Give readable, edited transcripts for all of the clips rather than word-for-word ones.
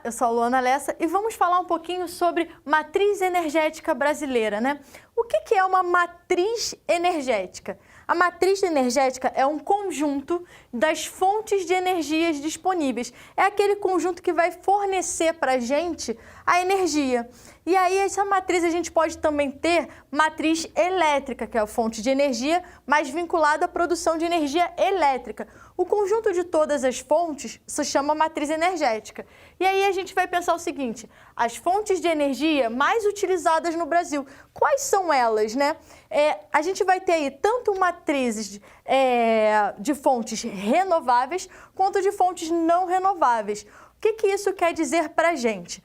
eu sou a Luana Lessa e vamos falar um pouquinho sobre matriz energética brasileira, né? O que é uma matriz energética? A matriz energética é um conjunto das fontes de energias disponíveis. É aquele conjunto que vai fornecer para a gente a energia. E aí, essa matriz a gente pode também ter matriz elétrica, que é a fonte de energia, mais vinculada à produção de energia elétrica. O conjunto de todas as fontes se chama matriz energética. E aí a gente vai pensar o seguinte, as fontes de energia mais utilizadas no Brasil, quais são elas, né? A gente vai ter aí tanto matrizes de fontes renováveis quanto de fontes não renováveis. O que isso quer dizer para a gente?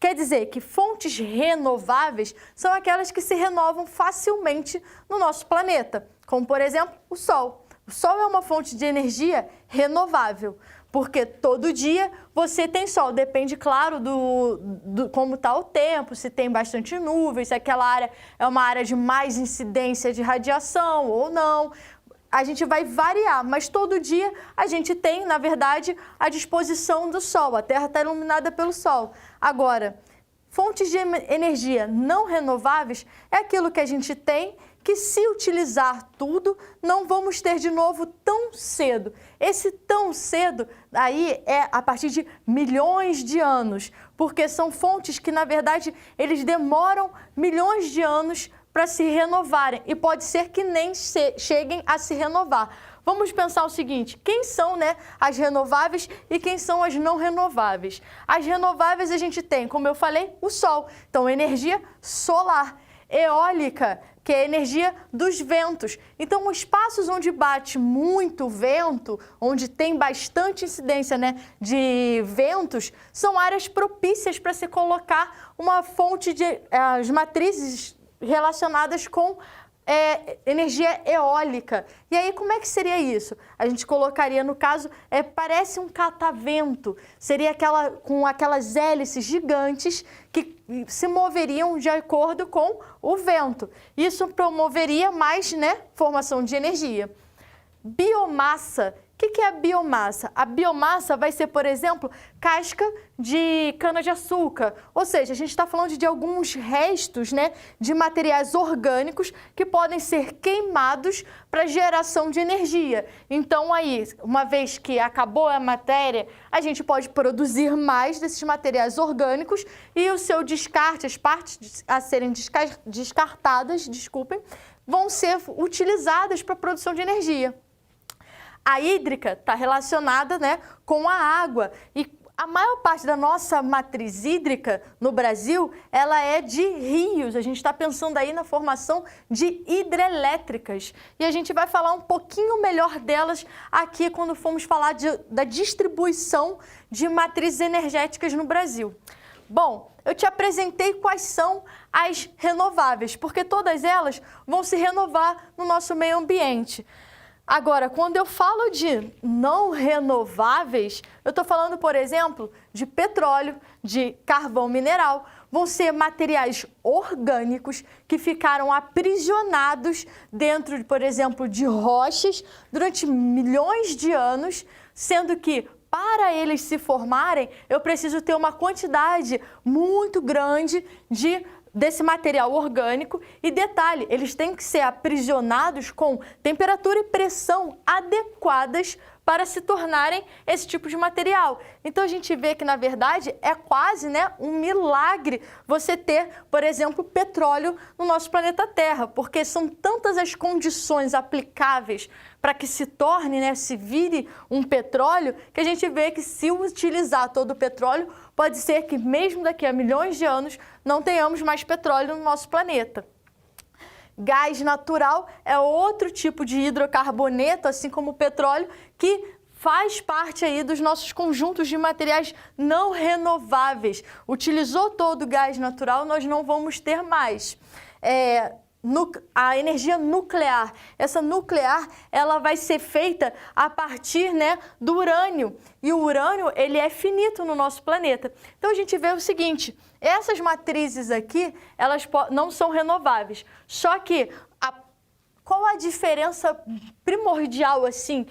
Quer dizer que fontes renováveis são aquelas que se renovam facilmente no nosso planeta, como, por exemplo, o Sol. O Sol é uma fonte de energia renovável, porque todo dia você tem sol. Depende, claro, do como está o tempo, se tem bastante nuvens, se aquela área é uma área de mais incidência de radiação ou não. A gente vai variar, mas todo dia a gente tem, na verdade, a disposição do Sol. A Terra está iluminada pelo Sol. Agora, fontes de energia não renováveis é aquilo que a gente tem que, se utilizar tudo, não vamos ter de novo tão cedo. Esse tão cedo aí é a partir de milhões de anos, porque são fontes que, na verdade, eles demoram milhões de anos para se renovarem e pode ser que nem cheguem a se renovar. Vamos pensar o seguinte, quem são, né, as renováveis e quem são as não renováveis? As renováveis a gente tem, como eu falei, o Sol, então energia solar, eólica, que é a energia dos ventos. Então, os espaços onde bate muito vento, onde tem bastante incidência, né, de ventos, são áreas propícias para se colocar uma fonte de as matrizes relacionadas com energia eólica. E aí, como é que seria isso? A gente colocaria, no caso, parece um catavento. Seria com aquelas hélices gigantes que se moveriam de acordo com o vento. Isso promoveria mais, né, formação de energia. Biomassa. O que é a biomassa? A biomassa vai ser, por exemplo, casca de cana-de-açúcar. Ou seja, a gente está falando de alguns restos, né, de materiais orgânicos que podem ser queimados para geração de energia. Então, aí, uma vez que acabou a matéria, a gente pode produzir mais desses materiais orgânicos e o seu descarte, as partes a serem descartadas, vão ser utilizadas para a produção de energia. A hídrica está relacionada, né, com a água e a maior parte da nossa matriz hídrica no Brasil, ela é de rios. A gente está pensando aí na formação de hidrelétricas e a gente vai falar um pouquinho melhor delas aqui quando formos falar da distribuição de matrizes energéticas no Brasil. Bom, eu te apresentei quais são as renováveis, porque todas elas vão se renovar no nosso meio ambiente. Agora, quando eu falo de não renováveis, eu estou falando, por exemplo, de petróleo, de carvão mineral. Vão ser materiais orgânicos que ficaram aprisionados dentro, por exemplo, de rochas durante milhões de anos, sendo que, para eles se formarem, eu preciso ter uma quantidade muito grande desse material orgânico e, detalhe, eles têm que ser aprisionados com temperatura e pressão adequadas para se tornarem esse tipo de material. Então, a gente vê que, na verdade, é quase, né, um milagre você ter, por exemplo, petróleo no nosso planeta Terra, porque são tantas as condições aplicáveis para que se torne, né, se vire um petróleo, que a gente vê que, se utilizar todo o petróleo, pode ser que mesmo daqui a milhões de anos não tenhamos mais petróleo no nosso planeta. Gás natural é outro tipo de hidrocarboneto, assim como o petróleo, que faz parte aí dos nossos conjuntos de materiais não renováveis. Utilizou todo o gás natural, nós não vamos ter mais. A energia nuclear. Essa nuclear, ela vai ser feita a partir, né, do urânio. E o urânio, ele é finito no nosso planeta. Então, a gente vê o seguinte, essas matrizes aqui, elas não são renováveis. Só que, qual a diferença primordial, assim,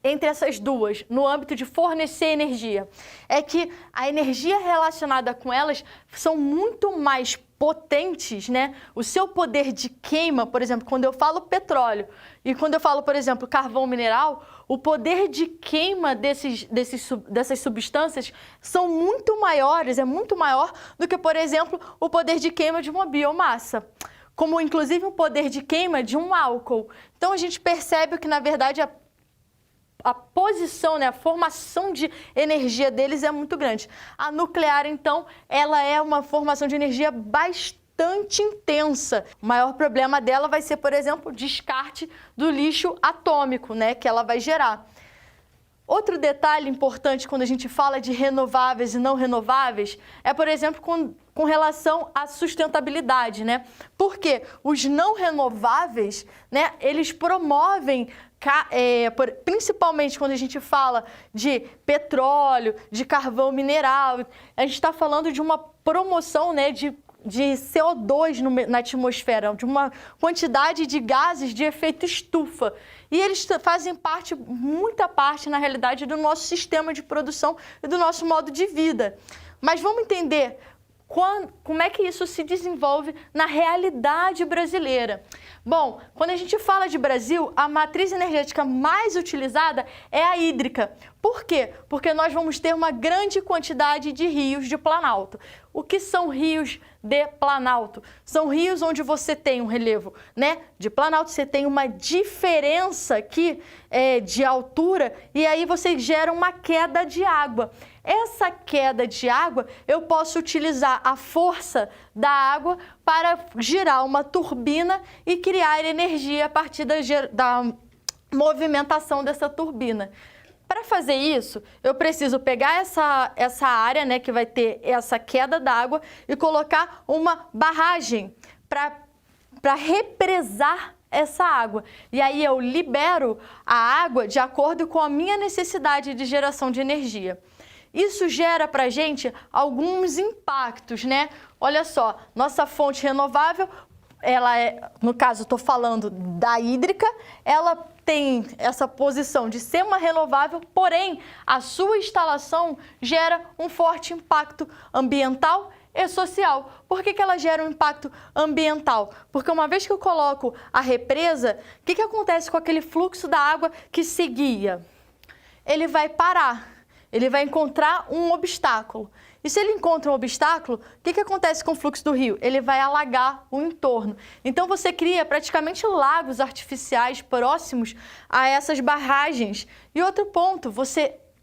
entre essas duas, no âmbito de fornecer energia? É que a energia relacionada com elas são muito mais potentes, né? O seu poder de queima, por exemplo, quando eu falo petróleo e quando eu falo, por exemplo, carvão mineral, o poder de queima dessas substâncias são muito maiores, é muito maior do que, por exemplo, o poder de queima de uma biomassa, como inclusive o poder de queima de um álcool. Então a gente percebe que, na verdade, a posição, né, a formação de energia deles é muito grande. A nuclear, então, ela é uma formação de energia bastante intensa. O maior problema dela vai ser, por exemplo, o descarte do lixo atômico, né, que ela vai gerar. Outro detalhe importante quando a gente fala de renováveis e não renováveis é, por exemplo, com relação à sustentabilidade, né? Porque os não renováveis, né, eles promovem, principalmente quando a gente fala de petróleo, de carvão mineral, a gente está falando de uma promoção, né, de CO2 na atmosfera, de uma quantidade de gases de efeito estufa. E eles fazem muita parte, na realidade, do nosso sistema de produção e do nosso modo de vida. Mas vamos entender como é que isso se desenvolve na realidade brasileira. Bom, quando a gente fala de Brasil, a matriz energética mais utilizada é a hídrica. Por quê? Porque nós vamos ter uma grande quantidade de rios de planalto. O que são rios de planalto? São rios onde você tem um relevo, né, de planalto, você tem uma diferença aqui de altura e aí você gera uma queda de água. Essa queda de água, eu posso utilizar a força da água para girar uma turbina e criar energia a partir da movimentação dessa turbina. Para fazer isso, eu preciso pegar essa área, né, que vai ter essa queda d'água e colocar uma barragem para represar essa água. E aí eu libero a água de acordo com a minha necessidade de geração de energia. Isso gera para a gente alguns impactos, né? Olha só, nossa fonte renovável, ela no caso, estou falando da hídrica, ela tem essa posição de ser uma renovável, porém, a sua instalação gera um forte impacto ambiental e social. Por que ela gera um impacto ambiental? Porque uma vez que eu coloco a represa, o que acontece com aquele fluxo da água que seguia? Ele vai parar. Ele vai encontrar um obstáculo. E se ele encontra um obstáculo, o que acontece com o fluxo do rio? Ele vai alagar o entorno. Então você cria praticamente lagos artificiais próximos a essas barragens. E outro ponto,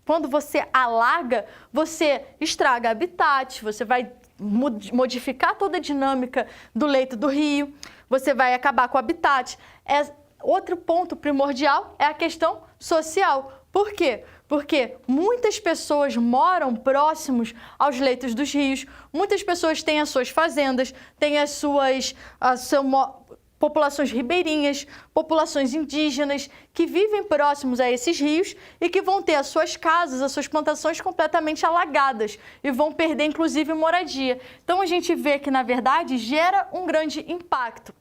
quando você alaga, você estraga habitat, você vai modificar toda a dinâmica do leito do rio, você vai acabar com o habitat. Outro ponto primordial é a questão social. Por quê? Porque muitas pessoas moram próximos aos leitos dos rios, muitas pessoas têm as suas fazendas, têm populações ribeirinhas, populações indígenas que vivem próximos a esses rios e que vão ter as suas casas, as suas plantações completamente alagadas e vão perder, inclusive, moradia. Então, a gente vê que, na verdade, gera um grande impacto.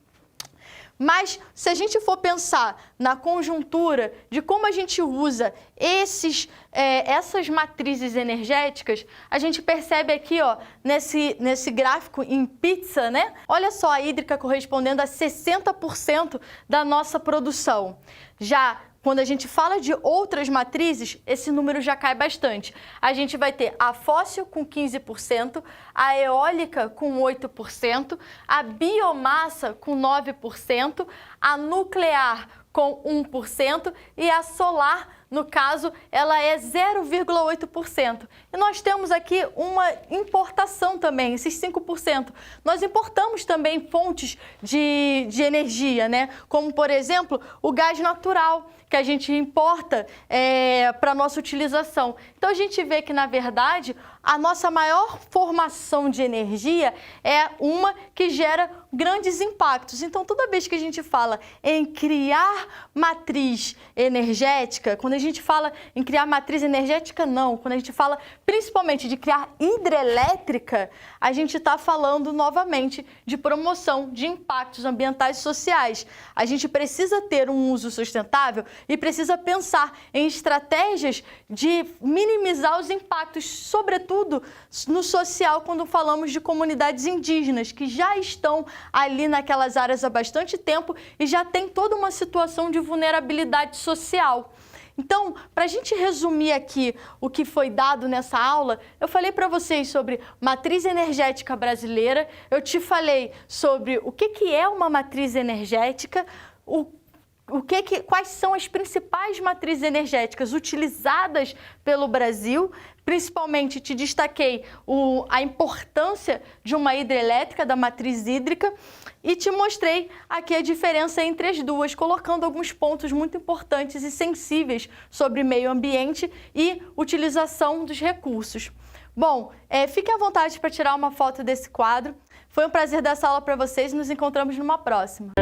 Mas, se a gente for pensar na conjuntura de como a gente usa essas matrizes energéticas, a gente percebe aqui, ó, nesse gráfico em pizza, né? Olha só a hídrica correspondendo a 60% da nossa produção. Já quando a gente fala de outras matrizes, esse número já cai bastante. A gente vai ter a fóssil com 15%, a eólica com 8%, a biomassa com 9%, a nuclear com 1% e a solar, no caso, ela é 0,8%. E nós temos aqui uma importação também, esses 5%. Nós importamos também fontes de energia, né? Como, por exemplo, o gás natural, que a gente importa para a nossa utilização. Então, a gente vê que, na verdade, a nossa maior formação de energia é uma que gera grandes impactos. Então, toda vez que a gente fala em criar matriz energética, quando a a gente fala em criar matriz energética, não. Quando a gente fala principalmente de criar hidrelétrica, a gente está falando novamente de promoção de impactos ambientais e sociais. A gente precisa ter um uso sustentável e precisa pensar em estratégias de minimizar os impactos, sobretudo no social, quando falamos de comunidades indígenas, que já estão ali naquelas áreas há bastante tempo e já tem toda uma situação de vulnerabilidade social. Então, para a gente resumir aqui o que foi dado nessa aula, eu falei para vocês sobre matriz energética brasileira, eu te falei sobre o que é uma matriz energética, quais são as principais matrizes energéticas utilizadas pelo Brasil. Principalmente te destaquei a importância de uma hidrelétrica, da matriz hídrica, e te mostrei aqui a diferença entre as duas, colocando alguns pontos muito importantes e sensíveis sobre meio ambiente e utilização dos recursos. Bom, fiquem à vontade para tirar uma foto desse quadro. Foi um prazer dar essa aula para vocês e nos encontramos numa próxima.